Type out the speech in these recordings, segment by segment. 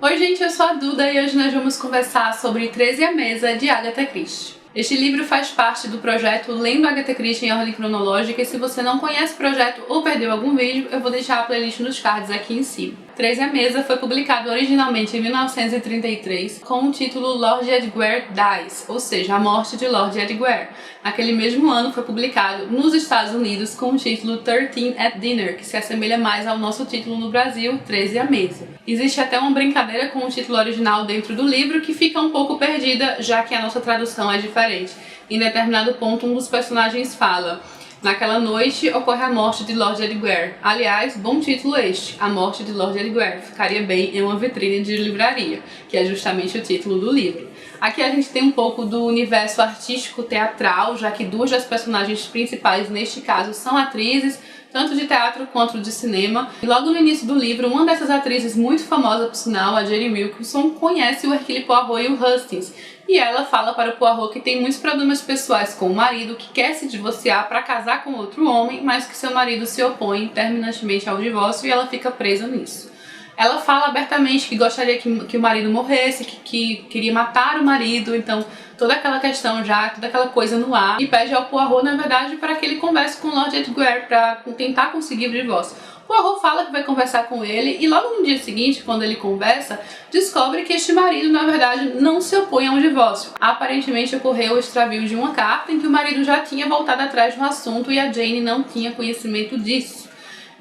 Oi gente, eu sou a Duda e hoje nós vamos conversar sobre 13 à Mesa, de Agatha Christie. Este livro faz parte do projeto Lendo Agatha Christie em Ordem Cronológica e se você não conhece o projeto ou perdeu algum vídeo, eu vou deixar a playlist nos cards aqui em cima. 13 à Mesa foi publicado originalmente em 1933 com o título Lord Edgware Dies, ou seja, A Morte de Lord Edgware. Naquele mesmo ano foi publicado nos Estados Unidos com o título 13 at Dinner, que se assemelha mais ao nosso título no Brasil, 13 à Mesa. Existe até uma brincadeira com o título original dentro do livro que fica um pouco perdida, já que a nossa tradução é diferente. Em determinado ponto, um dos personagens fala: naquela noite ocorre a morte de Lord Edgware. Aliás, bom título este, A Morte de Lord Edgware. Ficaria bem em uma vitrine de livraria, que é justamente o título do livro. Aqui a gente tem um pouco do universo artístico teatral, já que duas das personagens principais neste caso são atrizes, tanto de teatro quanto de cinema. E logo no início do livro, uma dessas atrizes muito famosa, por sinal, a Jane Wilkinson, conhece o Hercule Poirot e o Hastings. E ela fala para o Poirot que tem muitos problemas pessoais com o marido, que quer se divorciar para casar com outro homem, mas que seu marido se opõe terminantemente ao divórcio e ela fica presa nisso. Ela fala abertamente que gostaria que o marido morresse, que queria matar o marido, então toda aquela questão já, toda aquela coisa no ar, e pede ao Poirot, na verdade, para que ele converse com o Lord Edgware para tentar conseguir o divórcio. Poirot fala que vai conversar com ele e logo no dia seguinte, quando ele conversa, descobre que este marido, na verdade, não se opõe a um divórcio. Aparentemente ocorreu o extravio de uma carta em que o marido já tinha voltado atrás do assunto e a Jane não tinha conhecimento disso.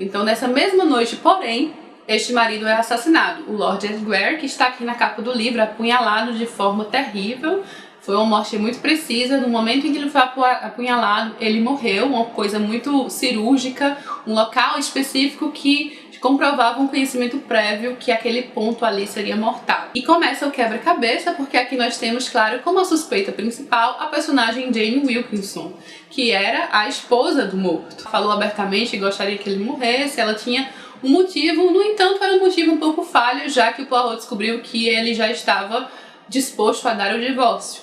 Então, nessa mesma noite, porém, este marido é assassinado. O Lord Edgware, que está aqui na capa do livro, apunhalado de forma terrível. Foi uma morte muito precisa. No momento em que ele foi apunhalado, ele morreu, uma coisa muito cirúrgica, um local específico que comprovava um conhecimento prévio que aquele ponto ali seria mortal. E começa o quebra-cabeça, porque aqui nós temos, claro, como a suspeita principal, a personagem Jane Wilkinson, que era a esposa do morto. Falou abertamente que gostaria que ele morresse, ela tinha um motivo, no entanto era um motivo um pouco falho, já que o Poirot descobriu que ele já estava disposto a dar o divórcio.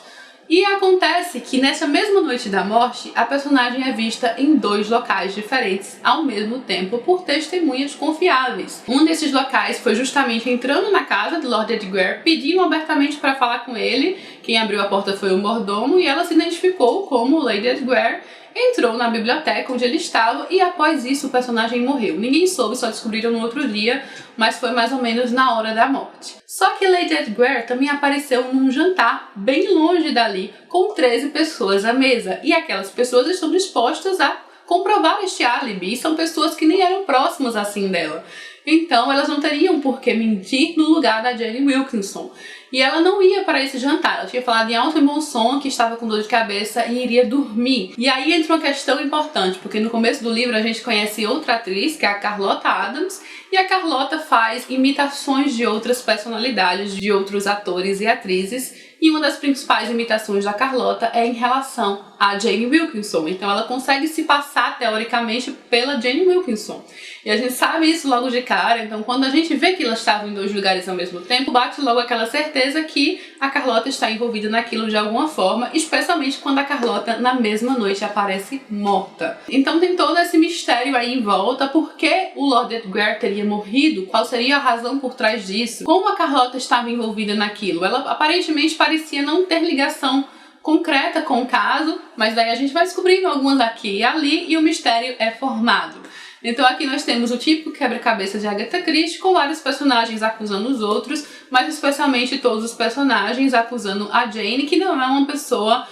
E acontece que nessa mesma noite da morte, a personagem é vista em dois locais diferentes ao mesmo tempo por testemunhas confiáveis. Um desses locais foi justamente entrando na casa do Lord Edgware, pedindo abertamente para falar com ele. Quem abriu a porta foi o mordomo e ela se identificou como Lady Edgware. Entrou na biblioteca onde ele estava e após isso o personagem morreu. Ninguém soube, só descobriram no outro dia, mas foi mais ou menos na hora da morte. Só que Lady Edgware também apareceu num jantar bem longe dali, com 13 pessoas à mesa. E aquelas pessoas estão dispostas a comprovar este álibi, e são pessoas que nem eram próximas assim dela. Então elas não teriam por que mentir no lugar da Jane Wilkinson. E ela não ia para esse jantar, ela tinha falado em alto e bom som que estava com dor de cabeça e iria dormir. E aí entra uma questão importante, porque no começo do livro a gente conhece outra atriz, que é a Carlotta Adams, e a Carlotta faz imitações de outras personalidades, de outros atores e atrizes, e uma das principais imitações da Carlotta é em relação a Jane Wilkinson. Então ela consegue se passar, teoricamente, pela Jane Wilkinson. E a gente sabe isso logo de cara, então quando a gente vê que elas estavam em dois lugares ao mesmo tempo, bate logo aquela certeza que a Carlotta está envolvida naquilo de alguma forma, especialmente quando a Carlotta, na mesma noite, aparece morta. Então tem todo esse mistério aí em volta, por que o Lord Edgware teria morrido, qual seria a razão por trás disso, como a Carlotta estava envolvida naquilo. Ela aparentemente parecia não ter ligação concreta com o caso, mas daí a gente vai descobrindo algumas aqui e ali e o mistério é formado. Então aqui nós temos o típico quebra-cabeça de Agatha Christie, com vários personagens acusando os outros, mas especialmente todos os personagens acusando a Jane, que não é uma pessoa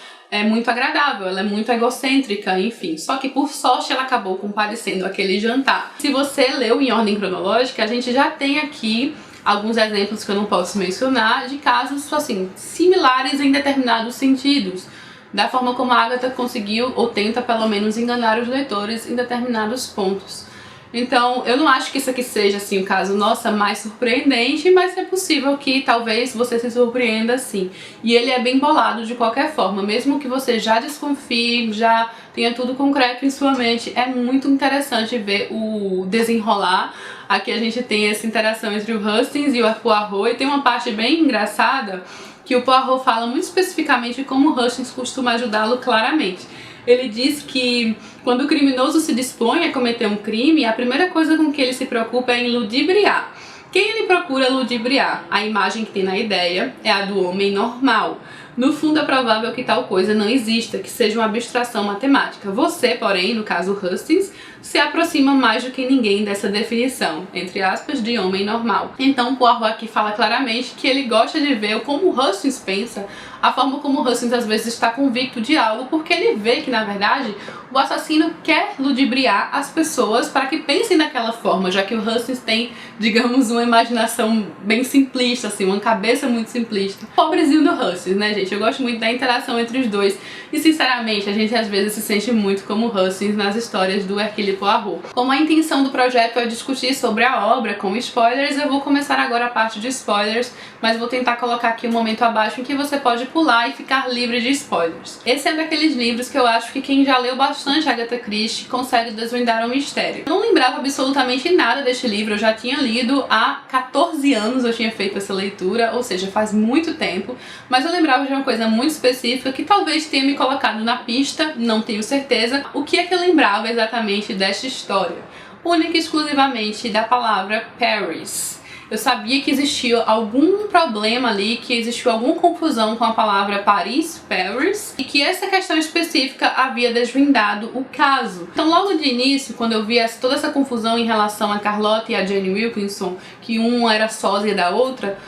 muito agradável, ela é muito egocêntrica, enfim. Só que por sorte ela acabou comparecendo àquele jantar. Se você leu em ordem cronológica, a gente já tem aqui alguns exemplos que eu não posso mencionar de casos assim similares em determinados sentidos, da forma como a Agatha conseguiu, ou tenta pelo menos, enganar os leitores em determinados pontos. Então, eu não acho que isso aqui seja assim o caso, nossa, mais surpreendente, mas é possível que talvez você se surpreenda sim. E ele é bem bolado de qualquer forma, mesmo que você já desconfie, já tenha tudo concreto em sua mente, é muito interessante ver o desenrolar. Aqui a gente tem essa interação entre o Hastings e o Poirot, e tem uma parte bem engraçada que o Poirot fala muito especificamente como o Hastings costuma ajudá-lo claramente. Ele diz que quando o criminoso se dispõe a cometer um crime, a primeira coisa com que ele se preocupa é em ludibriar. Quem ele procura ludibriar? A imagem que tem na ideia é a do homem normal. No fundo, é provável que tal coisa não exista, que seja uma abstração matemática. Você, porém, no caso Hustings, se aproxima mais do que ninguém dessa definição, entre aspas, de homem normal. Então, Poirot aqui fala claramente que ele gosta de ver como Hustings pensa, a forma como Hustings às vezes está convicto de algo, porque ele vê que, na verdade, o assassino quer ludibriar as pessoas para que pensem daquela forma, já que o Hustings tem, digamos, uma imaginação bem simplista, assim, uma cabeça muito simplista. Pobrezinho do Hustings, né, gente? Eu gosto muito da interação entre os dois e, sinceramente, a gente às vezes se sente muito como Hustings nas histórias do Hercule Poirot. Como a intenção do projeto é discutir sobre a obra com spoilers, eu vou começar agora a parte de spoilers, mas vou tentar colocar aqui um momento abaixo em que você pode pular e ficar livre de spoilers. Esse é um daqueles livros que eu acho que quem já leu bastante Agatha Christie consegue desvendar o mistério. Eu não lembrava absolutamente nada deste livro, eu já tinha lido há 14 anos, eu tinha feito essa leitura, ou seja, faz muito tempo, mas eu lembrava de uma coisa muito específica que talvez tenha me colocado na pista, não tenho certeza, o que é que eu lembrava exatamente desta história. Única e exclusivamente da palavra Paris. Eu sabia que existia algum problema ali, que existiu alguma confusão com a palavra Paris, Paris, e que essa questão específica havia desvendado o caso. Então, logo de início, quando eu vi toda essa confusão em relação a Carlotta e a Jane Wilkinson, que uma era sósia da outra,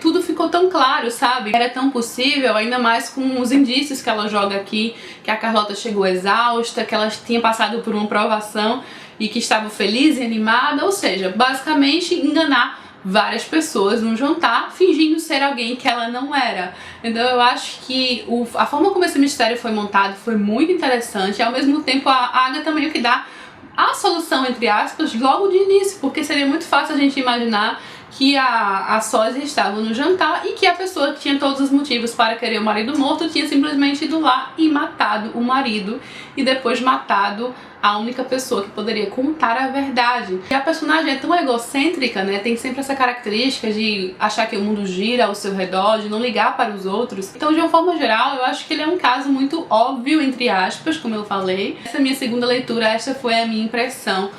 tudo ficou tão claro, sabe? Era tão possível, ainda mais com os indícios que ela joga aqui, que a Carlotta chegou exausta, que ela tinha passado por uma provação e que estava feliz e animada, ou seja, basicamente enganar várias pessoas num jantar, fingindo ser alguém que ela não era. Então eu acho que a forma como esse mistério foi montado foi muito interessante, e ao mesmo tempo a Agatha meio que dá a solução, entre aspas, logo de início, porque seria muito fácil a gente imaginar que a sósia estava no jantar e que a pessoa que tinha todos os motivos para querer o marido morto tinha simplesmente ido lá e matado o marido e depois matado a única pessoa que poderia contar a verdade. E a personagem é tão egocêntrica, né? Tem sempre essa característica de achar que o mundo gira ao seu redor, de não ligar para os outros. Então, de uma forma geral, eu acho que ele é um caso muito óbvio, entre aspas, como eu falei. Essa é a minha segunda leitura, essa foi a minha impressão.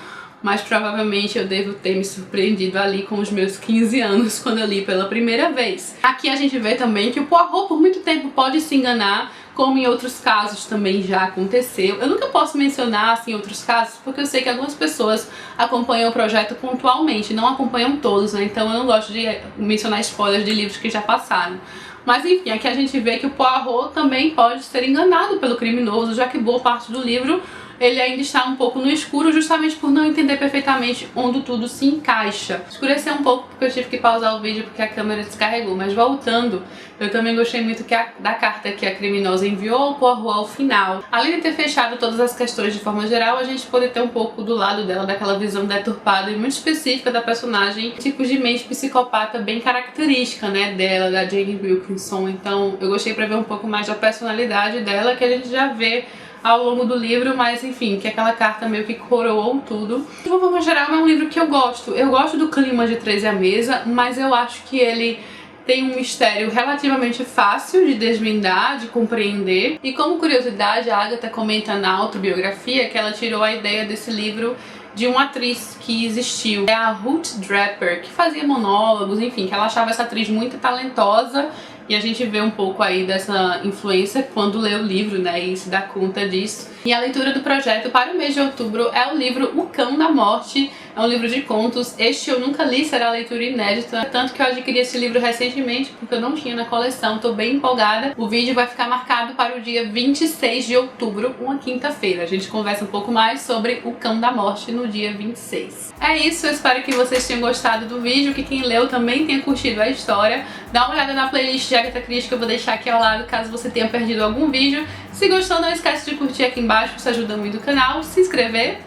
Mas provavelmente eu devo ter me surpreendido ali com os meus 15 anos quando eu li pela primeira vez. Aqui a gente vê também que o Poirot por muito tempo pode se enganar, como em outros casos também já aconteceu. Eu nunca posso mencionar assim outros casos, porque eu sei que algumas pessoas acompanham o projeto pontualmente, não acompanham todos, né? Então eu não gosto de mencionar spoilers de livros que já passaram. Mas enfim, aqui a gente vê que o Poirot também pode ser enganado pelo criminoso, já que boa parte do livro ele ainda está um pouco no escuro, justamente por não entender perfeitamente onde tudo se encaixa. Escureceu um pouco porque eu tive que pausar o vídeo porque a câmera descarregou, mas voltando, eu também gostei muito da carta que a criminosa enviou ao Poirot ao final. Além de ter fechado todas as questões de forma geral, a gente pode ter um pouco do lado dela, daquela visão deturpada e muito específica da personagem, tipos de mente psicopata bem característica, né, dela, da Jane Wilkinson. Então eu gostei pra ver um pouco mais da personalidade dela, que a gente já vê ao longo do livro, mas enfim, que aquela carta meio que coroou tudo. De uma forma geral, é um livro que eu gosto. Eu gosto do clima de 13 à Mesa, mas eu acho que ele tem um mistério relativamente fácil de desvendar, de compreender. E como curiosidade, a Agatha comenta na autobiografia que ela tirou a ideia desse livro de uma atriz que existiu, é a Ruth Draper, que fazia monólogos, enfim, que ela achava essa atriz muito talentosa. E a gente vê um pouco aí dessa influência quando lê o livro, né, e se dá conta disso. E a leitura do projeto para o mês de outubro é o livro O Cão da Morte, é um livro de contos. Este eu nunca li, será a leitura inédita, tanto que eu adquiri esse livro recentemente, porque eu não tinha na coleção, tô bem empolgada. O vídeo vai ficar marcado para o dia 26 de outubro, uma quinta-feira. A gente conversa um pouco mais sobre O Cão da Morte no dia 26. É isso, eu espero que vocês tenham gostado do vídeo, que quem leu também tenha curtido a história. Dá uma olhada na playlist de Agatha Christie que eu vou deixar aqui ao lado, caso você tenha perdido algum vídeo. Se gostou, não esquece de curtir aqui embaixo, isso ajuda muito o canal, se inscrever.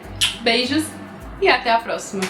Beijos e até a próxima!